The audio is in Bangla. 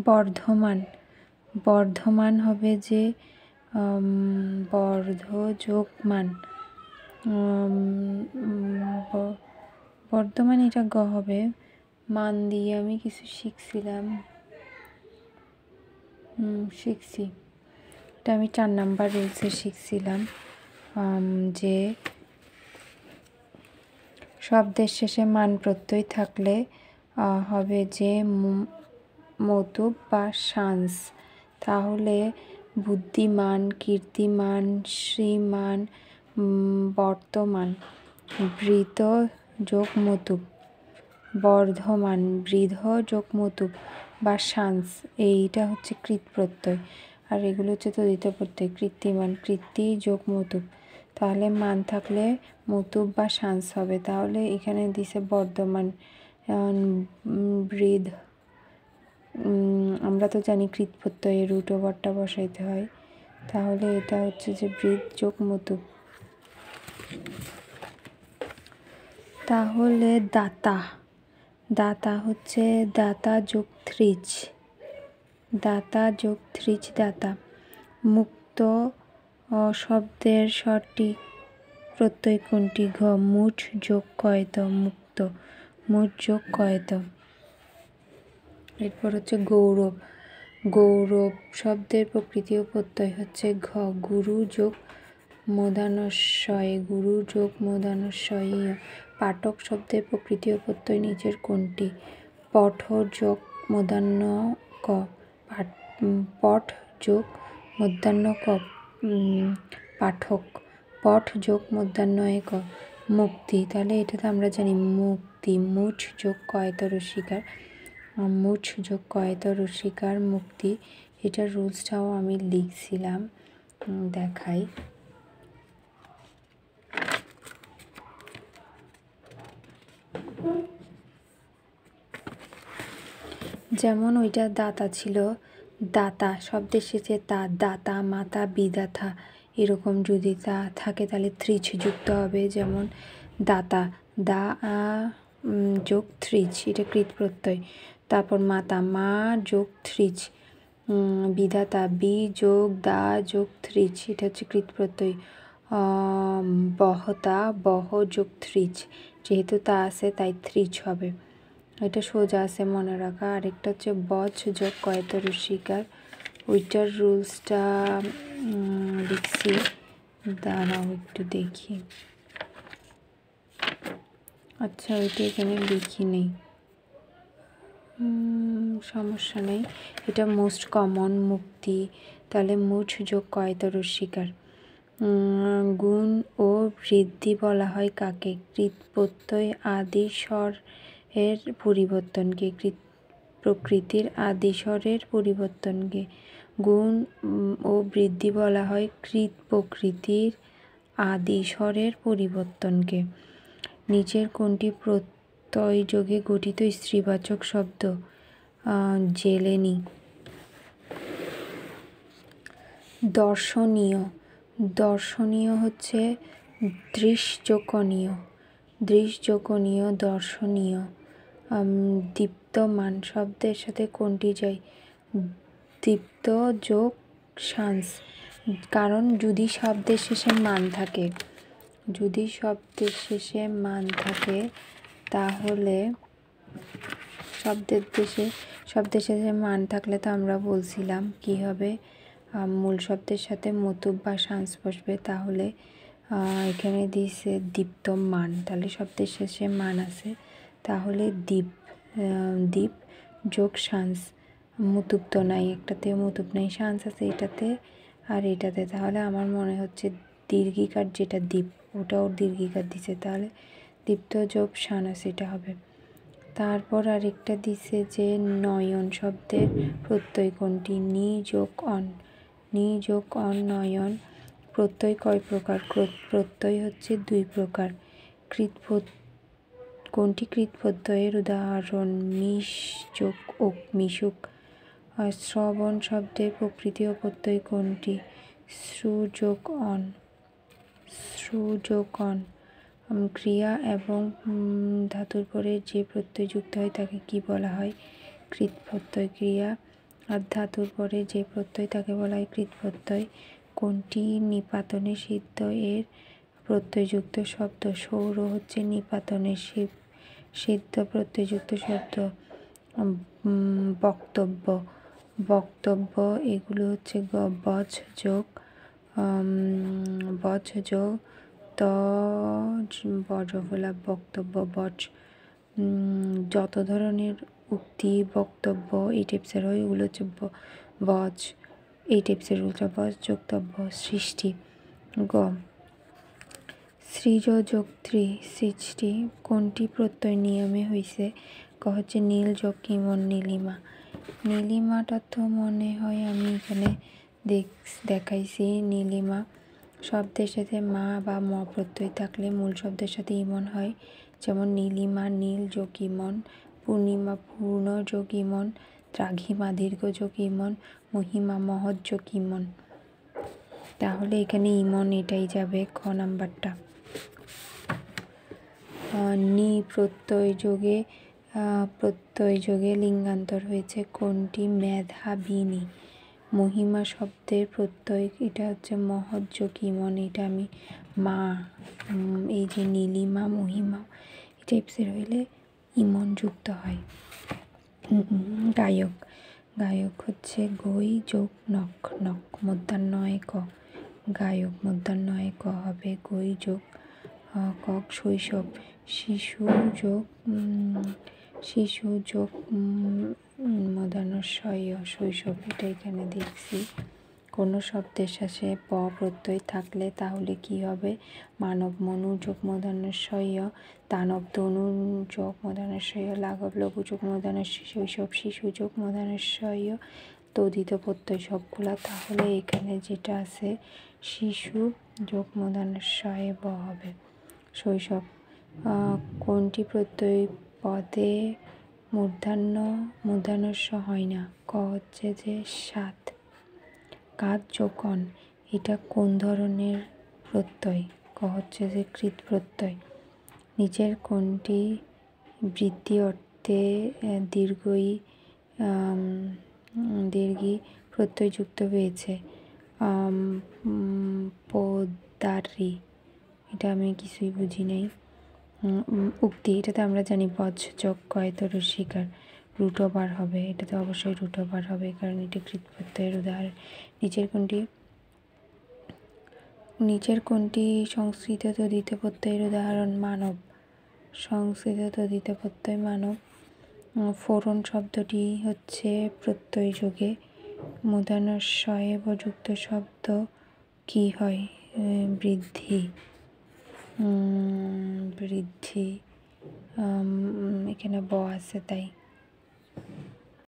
বর্ধমান, বর্ধমান হবে যে বর্ধ যোগ মান, বর্ধমান এটা গ হবে। মান দিয়ে আমি কিছু শিখছিলাম, শিখছি, এটা আমি 4 নাম্বার রুলসে শিখছিলাম যে শব্দের শেষে মান প্রত্যয় থাকলে হবে যে মতুব বা সাংস। তাহলে বুদ্ধিমান, কীর্তিমান, শ্রীমান, বর্তমান, বৃত যোগ মতুব, বর্ধমান, বৃদ্ধ যোগ মতুব বা সাংস, এইটা হচ্ছে কৃত প্রত্যয়। আর এগুলো হচ্ছে তদ্ধিত প্রত্যয়, কীর্তিমান, কীর্তি যোগ মতুব। তাহলে মান থাকলে মতুব বা সাংস হবে। তাহলে এখানে দিছে বর্ধমান, বৃদ্ধ, আমরা তো জানি কৃত প্রত্যয়ে রুট ওভারটা বসাইতে হয়। তাহলে এটা হচ্ছে যে বৃদ্ধ যোগ মতুব। তাহলে দাতা, দাতা হচ্ছে দাতা যোগ থ্রিচ, দাতা যোগ থ্রিচ দাতা। মুক্ত শব্দের সঠিক প্রত্যয় কোনটি? ঘ, মুঠ যোগ কয়ত, মুক্ত, মুঠ যোগ কয়ত। এরপর হচ্ছে গৌরব, গৌরব শব্দের প্রকৃতি ও প্রত্যয় হচ্ছে ঘ, গুরু যোগ মূর্ধন্যস্বয়, গুরু যোগ মূর্ধন্যস্বয়। পাঠক শব্দের প্রকৃতি ও প্রত্যয় নিচের কোনটি? পঠ যোগ মূর্ধন্য ক, পঠ যোগ মূর্ধন্য ক, পাঠক, পঠ যোগ মূর্ধন্য ক। মুক্তি, তাহলে এটাতে আমরা জানি মুক্তি, মুঠ যোগ কয়ত রস্যিকার, মুঠ যোগ কয়ত রস্যিকার মুক্তি। এটার রুলসটাও আমি লিখছিলাম, দেখাই। যেমন ওইটা দাতা ছিল, দাতা শব্দের শেষে তা, দাতা, মাতা, বিদাতা, এরকম যদি তা থাকে তাহলে থ্রিচ যুক্ত হবে। যেমন দাতা, দা যোগ থ্রিচ, এটা কৃত প্রত্যয়। তারপর মাতা, মা যোগ থ্রিচ। বিধাতা, বি যোগ দা যোগ থ্রিচ, এটা হচ্ছে কৃত প্রত্যয়। বহতা, বহ যোগ থ্রিচ, যেহেতু তা আছে তাই থ্রিচ হবে। এটা সোজা আছে মনে রাখা। আরেকটা হচ্ছে বচ যোগ কয়ত রস্যিকার, ওইটার রুলসটা লিখছি, দাঁড়াও একটু দেখি। আচ্ছা, ওইটা এখানে লিখি নেই, সমস্যা নেই। এটা মোস্ট কমন, মুক্তি। তাহলে মুঠ যোগ কয়ত রস্যিকার। গুণ ও বৃদ্ধি বলা হয় কাকে? কৃত প্রত্যয় আদি স্বরের পরিবর্তনকে, প্রকৃতির আদি স্বরের পরিবর্তনকে। গুণ ও বৃদ্ধি বলা হয় কৃত প্রকৃতির আদি স্বরের পরিবর্তনকে। নিচের কোনটি প্রত্যয় যোগে গঠিত স্ত্রীবাচক শব্দ? জেলেনি। দর্শনীয়, দর্শনীয় হচ্ছে দৃশ্যকনীয়, দৃশ্যকনীয়, দর্শনীয়। দীপ্তমান শব্দের সাথে কোনটি যায়? দীপ্ত যোগ সাংস। কারণ যদি শব্দের শেষে মান থাকে, যদি শব্দের শেষে মান থাকে তাহলে শব্দের শেষে মান থাকলে তো আমরা বলছিলাম কি হবে, মূল শব্দের সাথে মতুব বা সাংস বসবে। তাহলে এখানে দিছে দীপ্তমান, তাহলে শব্দের শেষে মান আছে, তাহলে দীপ, দীপ যোগ সাংস। মতুব তো নাই, একটাতে মতুব নাই, সাংস আছে এটাতে আর এটাতে। তাহলে আমার মনে হচ্ছে দীর্ঘিকার যেটা দ্বীপ, ওটাও দীর্ঘিকার দিছে, তাহলে দীপ্ত যোগ সাংস এটা হবে। তারপর আরেকটা দিছে যে নয়ন শব্দের প্রত্যয় কোনটি? নি যোগ অন, নি যোগ অন, নয়ন। প্রত্যয় কয় প্রকার? প্রত্যয় হচ্ছে 2 প্রকার। কোনটি কৃত প্রত্যয়ের উদাহরণ? মিশ যোগ ওক, মিশুক। শ্রবণ শব্দের প্রকৃতি ও প্রত্যয় কোনটি? শ্রু যোগ অন, শ্রু যোগ অন। ক্রিয়া এবং ধাতুর পরে যে প্রত্যয় যুক্ত হয় তাকে কি বলা হয়? কৃত প্রত্যয়। ক্রিয়া আর ধাতুর পরে যে প্রত্যয় তাকে বলা হয় কৃৎ প্রত্যয়। কোনটি নিপাতনে সিদ্ধ এর প্রত্যয়যুক্ত শব্দ? সৌর হচ্ছে নিপাতনে সিদ্ধ প্রত্যয়যুক্ত শব্দ। বক্তব্য, বক্তব্য এগুলো হচ্ছে বচ যোগ ত বর্জফলা বক্তব্য বচ। যত ধরনের উক্তি বক্তব্য এই টাইপসের হয় ওগুলো হচ্ছে বচ। এই টাইপসের হচ্ছে বচ যোক্তব্য। সৃষ্টি গ সৃজ যোগ ত্রি সৃষ্টি কোনটি প্রত্যয় নিয়মে হয়েছে? ক হচ্ছে নীল যোগ কিমন নীলিমা। নীলিমাটা তো মনে হয় আমি এখানে দেখাইছি। নীলিমা শব্দের সাথে মা বা ম প্রত্যয় থাকলে মূল শব্দের সাথে ইমন হয়, যেমন নীলিমা নীল যোগ ইমন, পূর্ণিমা পূর্ণ যোগ ইমন, দ্রাঘিমা দীর্ঘ যোগ ইমন, মহিমা মহৎ যোগ ইমন। তাহলে এখানে ইমন এটাই যাবে খ নাম্বারটা। নি প্রত্যয় যোগে লিঙ্গান্তর হয়েছে কোনটি? মেধাবিনী। মহিমা শব্দের প্রত্যয় এটা হচ্ছে মহৎ যোগ ইমন, এটা আমি মা। এই যে নীলিমা মহিমা এই টাইপসের হইলে ইমন যুক্ত হয়। গায়ক, গায়ক হচ্ছে গই যোগ নখ, নখ মধ্যাহ্নয় ক। গায়ক মধ্যাহ্নয় ক হবে গই যোগ কক। শৈশব শিশু যোগ মধ্যাহ্নশয় শৈশব, এটা এখানে দেখছি। কোনো শব্দের শেষে প প্রত্যয় থাকলে তাহলে কি হবে? মানব মনু যোগ মধ্যাহ্নশয়, দানব তনু যোগ মধ্যাহ্নশয়, লাঘব লঘু যোগ মধ্যাহ্নশয়, শৈশব শিশু যোগ মধ্যাহ্নশয়, তদ্ধিত প্রত্যয় সবগুলা। তাহলে এখানে যেটা আছে শিশু যোগ মধ্যাহ্নশয় ব হবে শৈশব। কোনটি প্রত্যয় পদে মূর্ধন্য হয় না? ক হচ্ছে যে সাত। কাজ যোগ অন এটা কোন ধরনের প্রত্যয়? ক হচ্ছে যে কৃৎ প্রত্যয়। নিচের কোনটি বৃদ্ধি অর্থে দীর্ঘী প্রত্যয় যুক্ত হয়েছে? পোদ্দারি, এটা আমি কিছুই বুঝি নাই। উক্তি এটাতে আমরা জানি বজ্র যোগ কয়তর শিকার রুটবার হবে, এটাতে অবশ্যই রুটবার হবে কারণ এটি কৃৎ প্রত্যয়ের উদাহরণ। নিচের কোনটি সংস্কৃত তদ্ধিত প্রত্যয়ের উদাহরণ? মানব। সংস্কৃত তদ্ধিত প্রত্যয় মানব। ফোড়ন শব্দটি হচ্ছে প্রত্যয় যোগে মূর্ধন্যশয়ে যুক্ত শব্দ কি হয়? বৃদ্ধি। বৃদ্ধি এখানে ব আছে তাই।